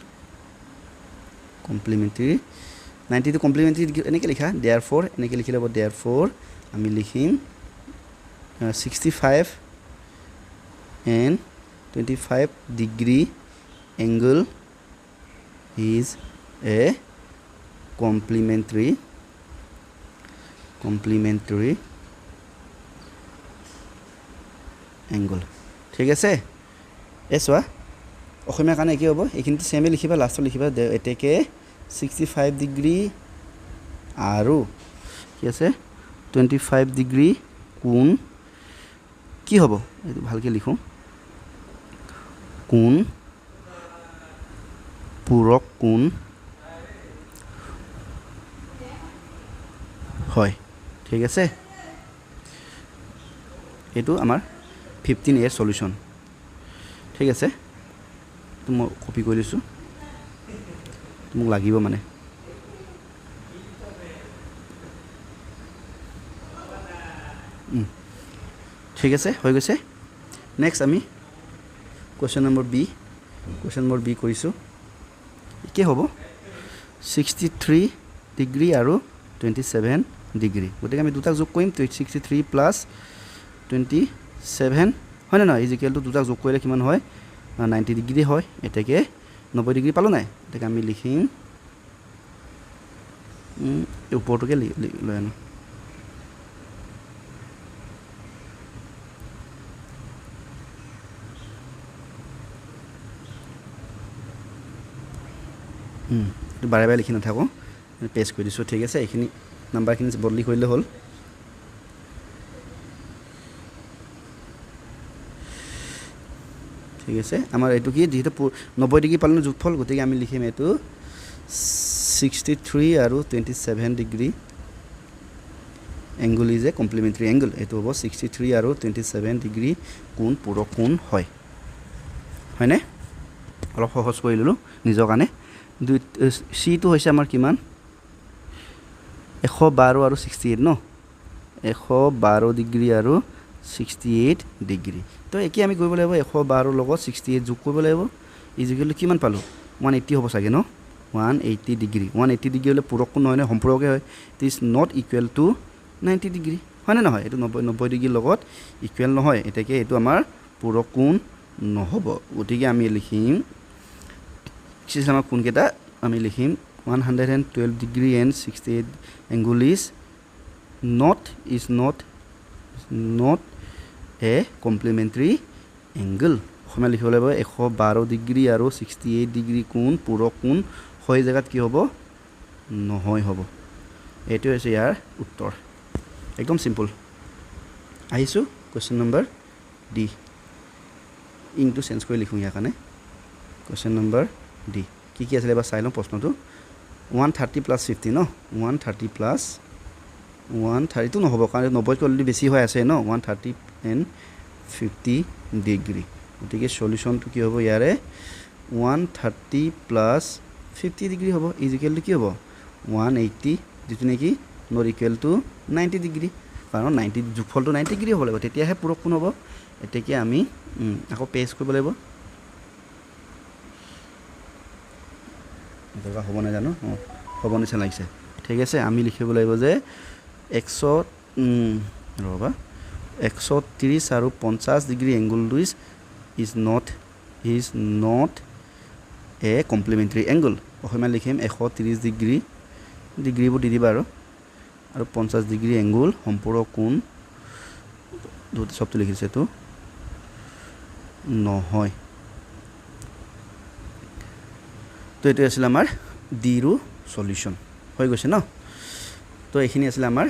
কমপ্লিমেন্টাৰী 90 to কমপ্লিমেন্টাৰী এনেকৈ লিখা therefore এনেকৈ লিখি ল'ব therefore আমি লিখিম 65 and 25 degree angle is a complementary angle ঠিক আছে এসোৱা অসমীয়া কাৰণে কি হ'ব এইখিনিতে সেমে লিখিবা লাষ্টত লিখিবা এতেকে 65 ডিগ্ৰী আৰু কি আছে 25 ডিগ্ৰী কোণ কি হ'ব এইটো ভালকৈ লিখো কোণ পূৰক কোণ হয় ঠিক আছে এইটো আমাৰ 15 এৰ সলিউশন ঠিক আছে তো মই কপি কৰি দিছো মোক লাগিব মানে ঠিক আছে হৈ গৈছে নেক্সট আমি কোৱেশ্চন নম্বৰ বি কৰিছো কি হ'ব 63 ডিগ্ৰী আৰু 27 ডিগ্ৰী গতিকে আমি দুটাক যোগ কৰিম 63 প্লাস 27 হয় না ইজ ইকুৱেল টু দুটাক যোগ কৰিলে কিমান হয় 90 ডিগ্ৰী হয় এটাকে 90 ডিগ্ৰী পালো নাই এটাকে আমি লিখিম ওপৰটোকে লৈ আনো বাৰে বাৰে লিখি নাথাকো পেষ্ট কৰি দিছো ঠিক আছে এইখিনি নাম্বাৰখিনি বদলি কৰিলে হ'ল ঠিক আছে আমাৰ এটো কি যেহেতু 90 ডিগ্ৰী পালন যোগফল গতিকে আমি লিখিম এটো 63 আৰু 27 degree angle is a complementary angle এটো হ'ব 63 আৰু 27 ডিগ্ৰী কোণ পূৰক কোণ হয় হয়নে অলপ সহজ কৰি ললো নিজৰ কাৰণে সি তো হৈছে আমাৰ কিমান 112 আৰু 68 ন 112 ডিগ্ৰী আৰু 68 ডিগ্ৰী তো একি আমি কৰিব লাগিব 112 লগত 68 যোগ কৰিব লাগিব ইজিকেলি কিমান পালো 180 হ'ব চাগে ন 180 ডিগ্ৰী 180 ডিগ্ৰী হলে পূৰক কোণ নহয় নে সম্পূৰকে হয় it is not equal to 90 degree হয় না নহয় এটো 90 ডিগ্ৰী লগত ইকুৱেল নহয় এটাকে এটো আমাৰ পূৰক কোণ নহব গতিকে আমি লিখিম কিছে আমাৰ কোণ কেটা আমি লিখিম 112 degree and 68 angle is not a complementary angle অসমীয়া লিখিব লাগিব 112 ডিগ্ৰী আৰু 68 ডিগ্ৰী কোণ পূৰক কোণ হয় জায়গাত কি হ'ব নহয় হ'ব এইটো হৈছে ইয়াৰ উত্তৰ একদম সিম্পল আহিছো কোৱেশ্চন নম্বৰ ডি ইংটো চেঞ্জ কৰি লিখো ইয়াৰ কাৰণে কোৱেশ্চন নম্বৰ ডি কি আছিল এবাৰ চাই লওঁ প্ৰশ্নটো 130 প্লাছ 50 ন 130 প্লাছ 130 টো নহ'ব কাৰণ 90 কৈ অলৰেডি বেছি হৈ আছে ন 130 এণ্ড 50 ডিগ্ৰী গতিকে সলিউশনটো কি হ'ব ইয়াৰে 130 প্লাছ 50 ডিগ্ৰী হ'ব ইকুৱেল টু কি হ'ব 180 যেটো নেকি নট ইকুৱেল টু 90 ডিগ্ৰী কাৰণ 90 যোগফলটো 90 ডিগ্ৰী হ'ব লাগিব তেতিয়াহে পূৰক কোণ হ'ব এতেকে আমি আকৌ পেষ্ট কৰিব লাগিব এটা হ'ব না জানো হ'ব নিচিনা লাগিছে ঠিক আছে আমি লিখিব লাগিব যে 100 ৰবা 130 আৰু 50 degree angle this is not a complementary angle Asomiya লিখিম 130 ডিগ্ৰী ডিগ্ৰীবোৰ দি দিবা আৰু 50 ডিগ্ৰী এংগল সম্পূৰক কোণ দুটা শব্দ লিখিছে তো নহয় তো এটো আছিল আমাৰ ডি ৰো সলিউশন হৈ গৈছে ন তো এইখিনি আছিল আমাৰ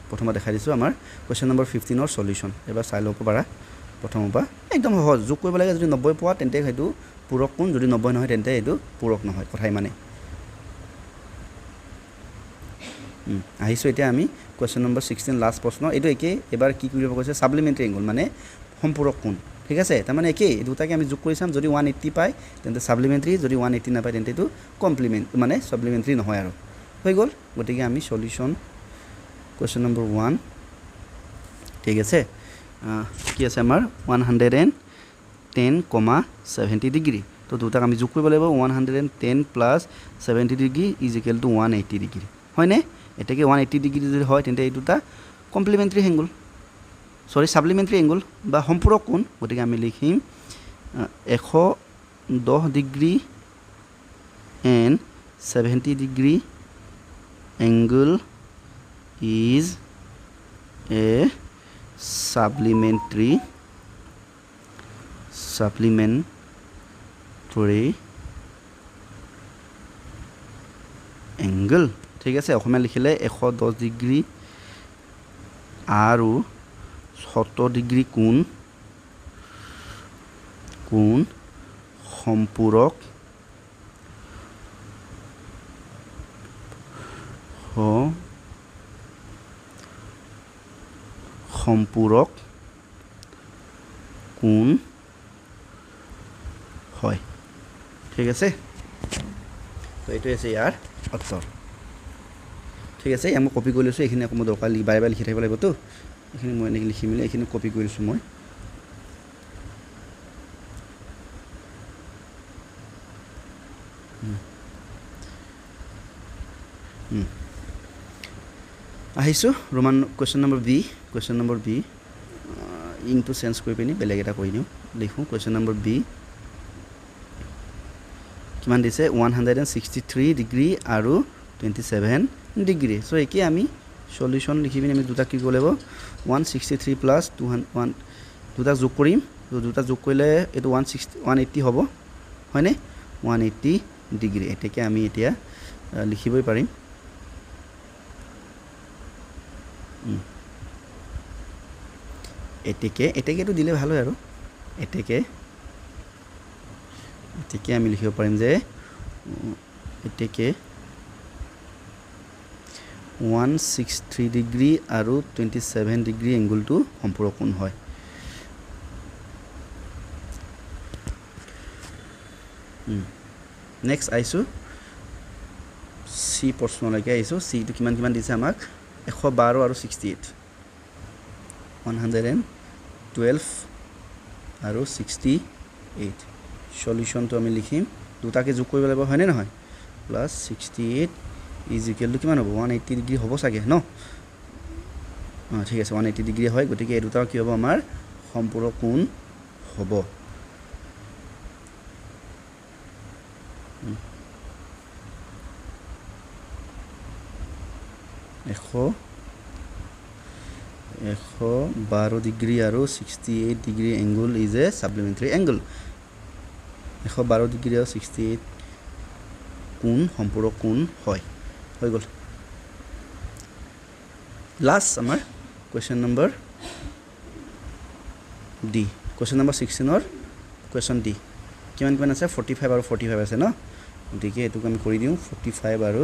প্ৰথমে দেখাই দিছো আমাৰ কোৱেশ্চন নম্বৰ 15 ৰ সলিউশন এবাৰ চাই লব পাৰা প্ৰথমৰ পৰা একদম সহজ যোগ কৰিব লাগে যদি 90 পোৱা তেন্তে হেতু পূৰক কোণ যদি 90 নহয় তেন্তে এটো পূৰক নহয় কথাই মানে আহিছো এতিয়া আমি কোৱেশ্চন নম্বৰ 16 লাষ্ট প্ৰশ্ন এটো একে এবাৰ কি কৰিব কৈছে সাপ্লিমেন্টাৰী এংগল মানে সম্পূৰক কোণ ঠিক আছে তাৰ মানে একে দুটাকে আমি যোগ কৰি চাম যদি 180 পায় তেন্তে সাপ্লিমেন্টাৰী যদি 180 না পায় তেন্তে এটো কমপ্লিমেন্ট মানে সাপ্লিমেন্টাৰী নহয় আৰু হৈ গল গতিকে আমি সলিউশন কোৱেশ্চন নম্বৰ 1 ঠিক আছে কি আছে আমাৰ 110,70 ডিগ্ৰী তো দুটাক আমি যোগ কৰিব লাগিব 110 plus 70 degree is equal two 180 degree হয় নে এটাকে 180 ডিগ্ৰী যদি হয় তেন্তে এই দুটা কমপ্লিমেন্টাৰী এংগল সৰি সাপ্লিমেন্টাৰী এংগল বা সম্পূৰক কোণ গতিকে আমি লিখিম 110 degree and 70 degree angle is a supplementary angle ঠিক আছে অসমীয়া লিখিলে 110 ডিগ্ৰী আৰু 70 ডিগ্ৰী কোণ সম্পূৰক কোণ হয় ঠিক আছে তো এইটো আছে ইয়াৰ উত্তৰ ঠিক আছে আমি কপি কৰি লৈছো এখিনি আকৌ দৰকাৰ বাৰে বাৰে লিখি থাকিব লাগিব তো এখিনি মই এনেকৈ লিখি মিলে এখিনি কপি কৰি লৈছো মই আহিছো ৰোমান কোৱেশ্চন নম্বৰ বি ইংটো চেঞ্জ কৰি পিনি বেলেগ এটা কৰি দিওঁ লিখো কোৱেশ্চন নম্বৰ বি কিমান দিছে 163 ডিগ্ৰী আৰু 27 ডিগ্ৰী সো একে আমি সলিউশন লিখি পিনি আমি দুটা কি কৰিব লাগিব 163 প্লাস 201 দুটা যোগ কৰিম দুটা যোগ কৰিলে এটো 180 হ'ব হয়নে 180 ডিগ্ৰী এটাকে আমি এতিয়া লিখিবই পাৰিম এটাকে তো দিলে ভালো আৰু এটাকে আমি লিখিব পাৰিম যে এটাকে 163 ডিগ্ৰী আৰু 27 ডিগ্ৰী এংগলটো সম্পূৰক কোণ হয় নেক্সট আইছো সি প্ৰশ্নলৈকে আইছো সি টো কিমান দিছে আমাক 112 আৰু 68 112 আৰু 68 সলিউশনটো আমি লিখিম দুটাকে যোগ কৰিব লাগিব হয়নে নহয় প্লাস 68 ইজ ইকুৱেল টু কিমান হ'ব 180 ডিগ্ৰী হ'ব চাগে ন ঠিক আছে 180 ডিগ্ৰী হয় গতিকে এই দুটা কি হ'ব আমাৰ সম্পূৰক কোণ হ'ব এশো 112 ডিগ্ৰী আৰু 68 degree angle is a supplementary angle 112 degree আৰু 68 কোণ সম্পূৰক কোণ হয় হৈ গল লাষ্ট আমাৰ question number d question number 16ৰ কুৱেশ্যন ডি কিমান আছে 45 আৰু 45 আছে ন গতিকে এইটোক আমি কৰি দিওঁ 45 আৰু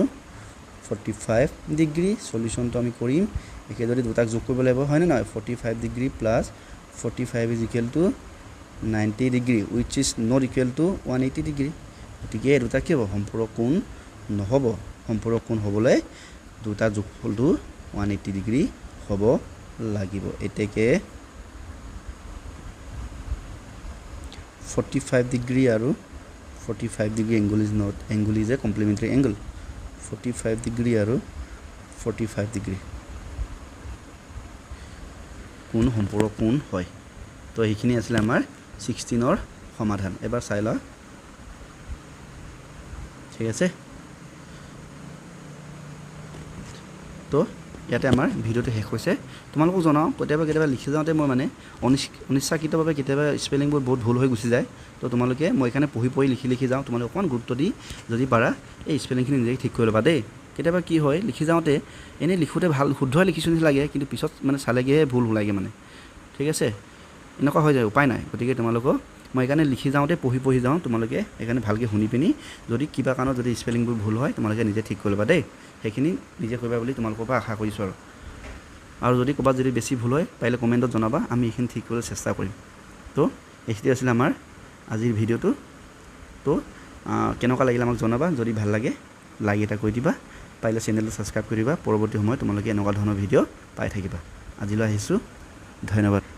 45 ডিগ্ৰী সলিউশনটো আমি কৰিম একে যদি দুটাক যোগ কৰিব লাগিব হয় না নহয় 45 degree plus 45 is equal to 90 degree which is not equal to 180 degree গতিকে এই দুটা কি হ'ব সম্পূৰক কোণ নহ'ব সম্পূৰক কোণ হ'বলৈ দুটা যোগফলটো 180 ডিগ্ৰী হ'ব লাগিব এতেকে 45 ডিগ্ৰী আৰু 45 degree angle is a complementary angle 45 degree আৰু 45 ডিগ্ৰী কোণ সম্পূৰক কোণ হয় তো এইখিনি আছিল আমাৰ 16ৰ সমাধান এবাৰ চাই লও ঠিক আছে তো ইয়াতে আমাৰ ভিডিওটো শেষ হৈছে তোমালোকক জনাও কেতিয়াবা লিখি যাওঁতে মই মানে অনিচ্ছাকৃতভাৱে কেতিয়াবা স্পেলিংবোৰ বহুত ভুল হৈ গুচি যায় তো তোমালোকে মই এখানে পঢ়ি লিখি যাওঁ তোমালোকে অকণ গুৰুত্ব দি যদি পাৰা এই স্পেলিংখিনি নিজে ঠিক কৰি ল'বা দেই কেতিয়াবা কি হয় লিখি যাওঁতে এনে লিখোতে ভাল শুদ্ধ লিখিছো নিচিনা লাগে কিন্তু পিছত মানে চালেগেহে ভুল ওলাইগে মানে ঠিক আছে এনেকুৱা হৈ যায় উপায় নাই গতিকে তোমালোকক মই এখানে লিখি যাওঁতে পঢ়ি যাওঁ তোমালোকে এখানে ভালকে শুনি পিনি যদি কিবা কাৰণত যদি স্পেলিংবোৰ ভুল হয় তোমালোকে নিজে ঠিক কৰি ল'বা দেই সেইখিনি নিজে কৰিবা বুলি তোমালোকৰ পৰা আশা কৰিছো আৰু যদি ক'বাত যদি বেছি ভুল হয় পাৰিলে কমেণ্টত জনাবা আমি এইখিনি ঠিক কৰিবলৈ চেষ্টা কৰিম তো এইখিনি আছিল আমাৰ আজিৰ ভিডিওটো তো কেনেকুৱা লাগিল আমাক জনাবা যদি ভাল লাগে লাইক এটা কৰি দিবা পাৰিলে চেনেলটো সাবস্ক্ৰাইব কৰিবা পৰৱৰ্তী সময়ত তোমালোকে এনেকুৱা ধৰণৰ ভিডিও পাই থাকিবা আজিলৈ আহিছো ধন্যবাদ